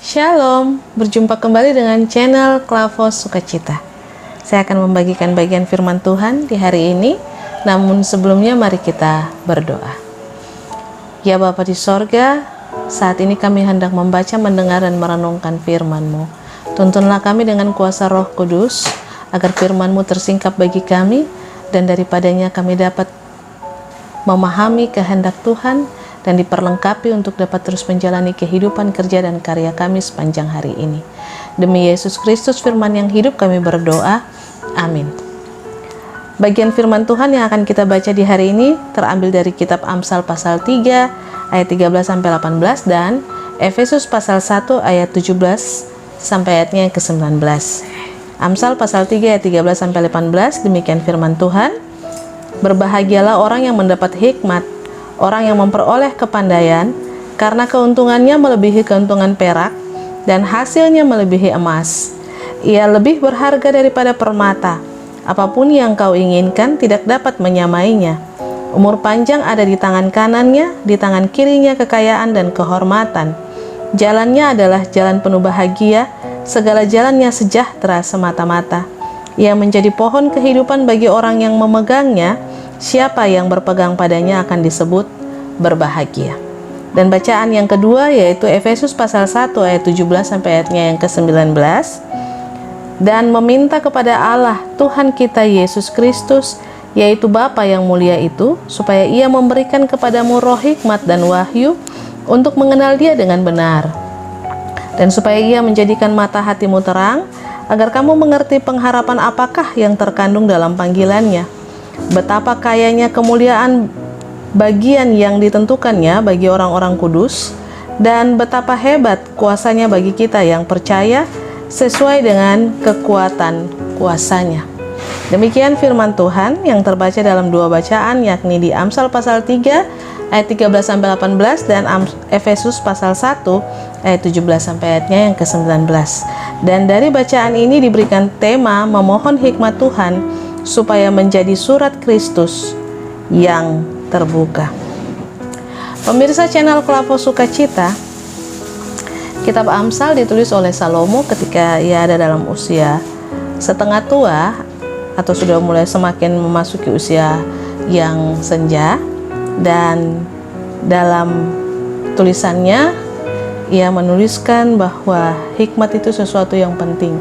Shalom, berjumpa kembali dengan channel Klavos Sukacita. Saya akan membagikan bagian firman Tuhan di hari ini, namun sebelumnya mari kita berdoa. Ya Bapa di sorga, saat ini kami hendak membaca, mendengar, dan merenungkan firman-Mu. Tuntunlah kami dengan kuasa Roh Kudus, agar firman-Mu tersingkap bagi kami, dan daripadanya kami dapat memahami kehendak Tuhan, dan diperlengkapi untuk dapat terus menjalani kehidupan, kerja, dan karya kami sepanjang hari ini. Demi Yesus Kristus firman yang hidup kami berdoa, amin. Bagian firman Tuhan yang akan kita baca di hari ini terambil dari kitab Amsal pasal 3 ayat 13-18 dan Efesus pasal 1 ayat 17 sampai ayatnya yang ke-19. Amsal pasal 3 ayat 13-18, demikian firman Tuhan. Berbahagialah orang yang mendapat hikmat, orang yang memperoleh kepandaian, karena keuntungannya melebihi keuntungan perak, dan hasilnya melebihi emas. Ia lebih berharga daripada permata. Apapun yang kau inginkan tidak dapat menyamainya. Umur panjang ada di tangan kanannya, di tangan kirinya kekayaan dan kehormatan. Jalannya adalah jalan penuh bahagia, segala jalannya sejahtera semata-mata. Ia menjadi pohon kehidupan bagi orang yang memegangnya. Siapa yang berpegang padanya akan disebut berbahagia. Dan bacaan yang kedua yaitu Efesus pasal 1 ayat 17 sampai ayatnya yang ke-19. Dan meminta kepada Allah Tuhan kita Yesus Kristus, yaitu Bapa yang mulia itu, supaya Ia memberikan kepadamu roh hikmat dan wahyu untuk mengenal Dia dengan benar, dan supaya Ia menjadikan mata hatimu terang, agar kamu mengerti pengharapan apakah yang terkandung dalam panggilannya, betapa kayanya kemuliaan bagian yang ditentukannya bagi orang-orang kudus, dan betapa hebat kuasanya bagi kita yang percaya sesuai dengan kekuatan kuasanya. Demikian firman Tuhan yang terbaca dalam dua bacaan, yakni di Amsal pasal 3 ayat 13-18 dan Efesus pasal 1 ayat 17 sampai ayatnya yang ke-19. Dan dari bacaan ini diberikan tema memohon hikmat Tuhan supaya menjadi surat Kristus yang terbuka. Pemirsa channel Klavos Sukacita, kitab Amsal ditulis oleh Salomo ketika ia ada dalam usia setengah tua atau sudah mulai semakin memasuki usia yang senja, dan dalam tulisannya ia menuliskan bahwa hikmat itu sesuatu yang penting.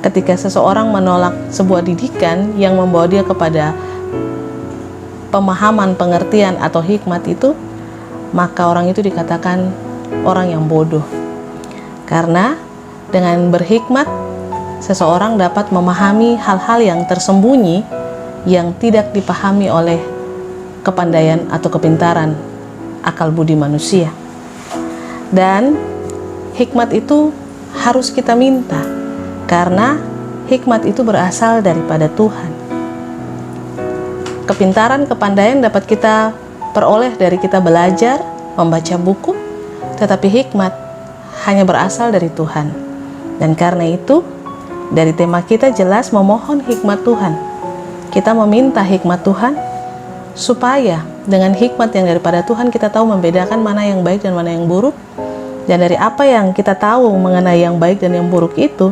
Ketika seseorang menolak sebuah didikan yang membawa dia kepada pemahaman, pengertian, atau hikmat itu, maka orang itu dikatakan orang yang bodoh. Karena dengan berhikmat, seseorang dapat memahami hal-hal yang tersembunyi yang tidak dipahami oleh kepandaian atau kepintaran akal budi manusia. Dan hikmat itu harus kita minta, karena hikmat itu berasal daripada Tuhan. Kepintaran, kepandaian dapat kita peroleh dari kita belajar, membaca buku, tetapi hikmat hanya berasal dari Tuhan. Dan karena itu, dari tema kita jelas memohon hikmat Tuhan. Kita meminta hikmat Tuhan, supaya dengan hikmat yang daripada Tuhan kita tahu membedakan mana yang baik dan mana yang buruk. Dan dari apa yang kita tahu mengenai yang baik dan yang buruk itu,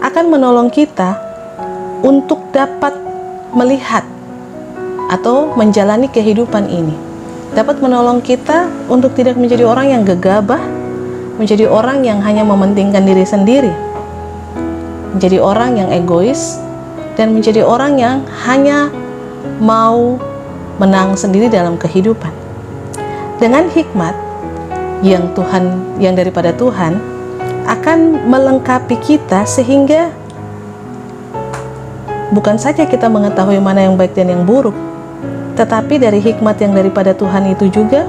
akan menolong kita untuk dapat melihat atau menjalani kehidupan ini. Dapat menolong kita untuk tidak menjadi orang yang gegabah, menjadi orang yang hanya mementingkan diri sendiri, menjadi orang yang egois, dan menjadi orang yang hanya mau menang sendiri dalam kehidupan. Dengan hikmat yang daripada Tuhan akan melengkapi kita, sehingga bukan saja kita mengetahui mana yang baik dan yang buruk, tetapi dari hikmat yang daripada Tuhan itu juga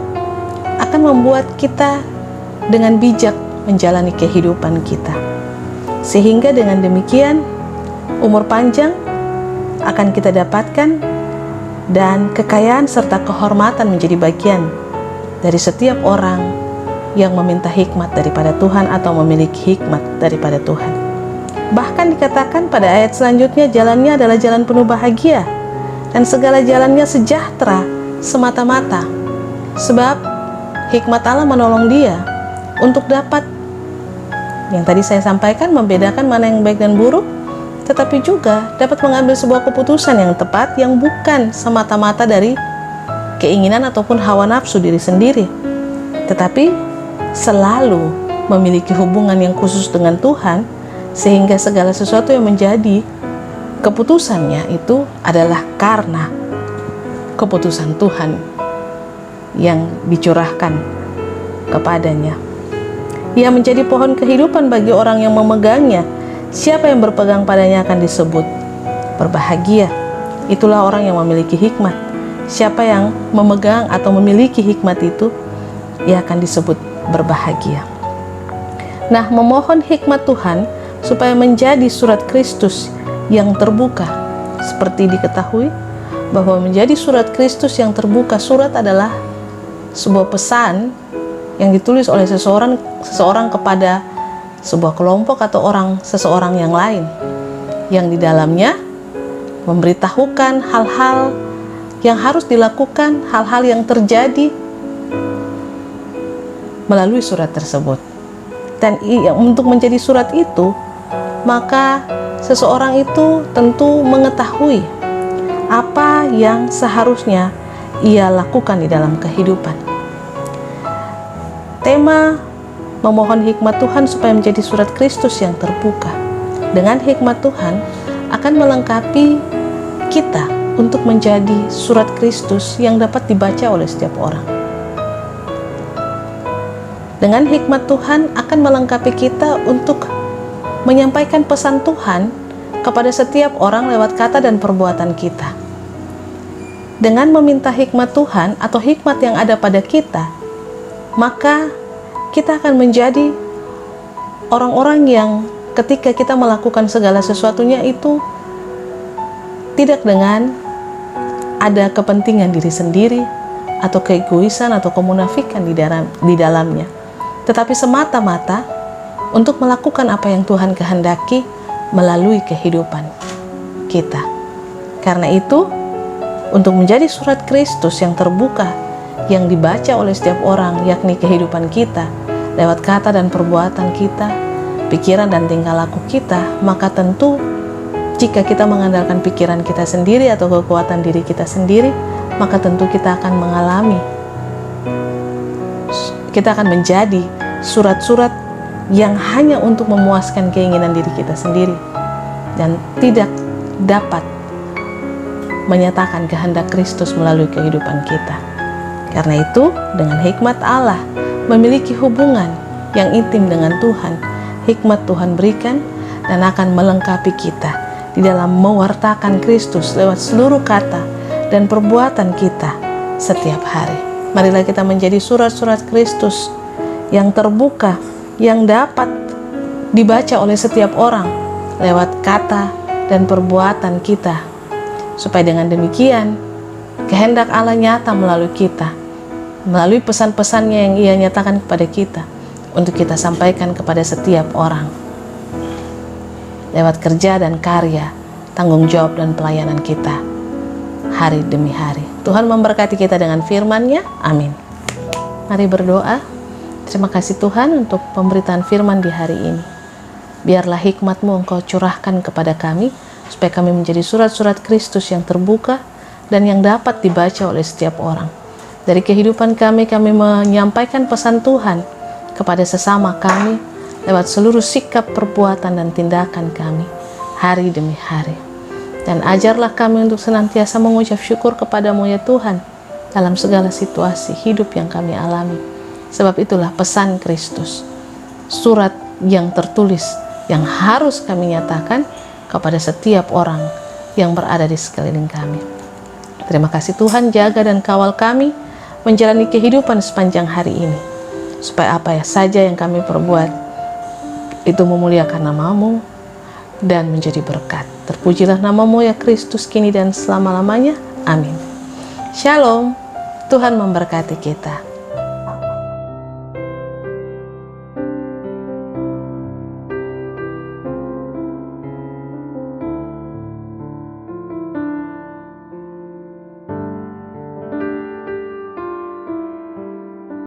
akan membuat kita dengan bijak menjalani kehidupan kita. Sehingga dengan demikian umur panjang akan kita dapatkan, dan kekayaan serta kehormatan menjadi bagian dari setiap orang yang meminta hikmat daripada Tuhan atau memiliki hikmat daripada Tuhan. Bahkan dikatakan pada ayat selanjutnya, jalannya adalah jalan penuh bahagia, dan segala jalannya sejahtera semata-mata. Sebab hikmat Allah menolong dia untuk dapat, yang tadi saya sampaikan, membedakan mana yang baik dan buruk, tetapi juga dapat mengambil sebuah keputusan yang tepat yang bukan semata-mata dari keinginan ataupun hawa nafsu diri sendiri, tetapi selalu memiliki hubungan yang khusus dengan Tuhan, sehingga segala sesuatu yang menjadi keputusannya itu adalah karena keputusan Tuhan yang dicurahkan kepadanya. Ia menjadi pohon kehidupan bagi orang yang memegangnya. Siapa yang berpegang padanya akan disebut berbahagia. Itulah orang yang memiliki hikmat. Siapa yang memegang atau memiliki hikmat itu, ia akan disebut berbahagia. Nah, memohon hikmat Tuhan supaya menjadi surat Kristus yang terbuka. Seperti diketahui bahwa menjadi surat Kristus yang terbuka, surat adalah sebuah pesan yang ditulis oleh seseorang kepada sebuah kelompok atau seseorang yang lain, yang di dalamnya memberitahukan hal-hal yang harus dilakukan, hal-hal yang terjadi melalui surat tersebut. Dan untuk menjadi surat itu, maka seseorang itu tentu mengetahui apa yang seharusnya ia lakukan di dalam kehidupan. Tema memohon hikmat Tuhan supaya menjadi surat Kristus yang terbuka. Dengan hikmat Tuhan akan melengkapi kita untuk menjadi surat Kristus yang dapat dibaca oleh setiap orang. Dengan hikmat Tuhan akan melengkapi kita untuk menyampaikan pesan Tuhan kepada setiap orang lewat kata dan perbuatan kita. Dengan meminta hikmat Tuhan atau hikmat yang ada pada kita, maka kita akan menjadi orang-orang yang ketika kita melakukan segala sesuatunya itu tidak dengan ada kepentingan diri sendiri atau keegoisan atau kemunafikan di dalamnya, tetapi semata-mata untuk melakukan apa yang Tuhan kehendaki melalui kehidupan kita. Karena itu, untuk menjadi surat Kristus yang terbuka yang dibaca oleh setiap orang, yakni kehidupan kita lewat kata dan perbuatan kita, pikiran dan tingkah laku kita, maka tentu jika kita mengandalkan pikiran kita sendiri atau kekuatan diri kita sendiri, maka tentu kita akan menjadi surat-surat yang hanya untuk memuaskan keinginan diri kita sendiri dan tidak dapat menyatakan kehendak Kristus melalui kehidupan kita. Karena itu, dengan hikmat Allah memiliki hubungan yang intim dengan Tuhan, hikmat Tuhan berikan dan akan melengkapi kita di dalam mewartakan Kristus lewat seluruh kata dan perbuatan kita setiap hari. Marilah kita menjadi surat-surat Kristus yang terbuka, yang dapat dibaca oleh setiap orang lewat kata dan perbuatan kita, supaya dengan demikian kehendak Allah nyata melalui kita, melalui pesan-pesannya yang Ia nyatakan kepada kita untuk kita sampaikan kepada setiap orang lewat kerja dan karya, tanggung jawab dan pelayanan kita hari demi hari. Tuhan memberkati kita dengan firman-Nya. Amin. Mari berdoa. Terima kasih Tuhan untuk pemberitaan firman di hari ini. Biarlah hikmat-Mu Engkau curahkan kepada kami, supaya kami menjadi surat-surat Kristus yang terbuka dan yang dapat dibaca oleh setiap orang. Dari kehidupan kami menyampaikan pesan Tuhan kepada sesama kami lewat seluruh sikap, perbuatan, dan tindakan kami hari demi hari. Dan ajarlah kami untuk senantiasa mengucap syukur kepada-Mu ya Tuhan dalam segala situasi hidup yang kami alami. Sebab itulah pesan Kristus, surat yang tertulis yang harus kami nyatakan kepada setiap orang yang berada di sekeliling kami. Terima kasih Tuhan, jaga dan kawal kami menjalani kehidupan sepanjang hari ini, supaya apa saja yang kami perbuat itu memuliakan nama-Mu dan menjadi berkat. Terpujilah nama-Mu ya Kristus, kini dan selama-lamanya. Amin. Shalom. Tuhan memberkati kita.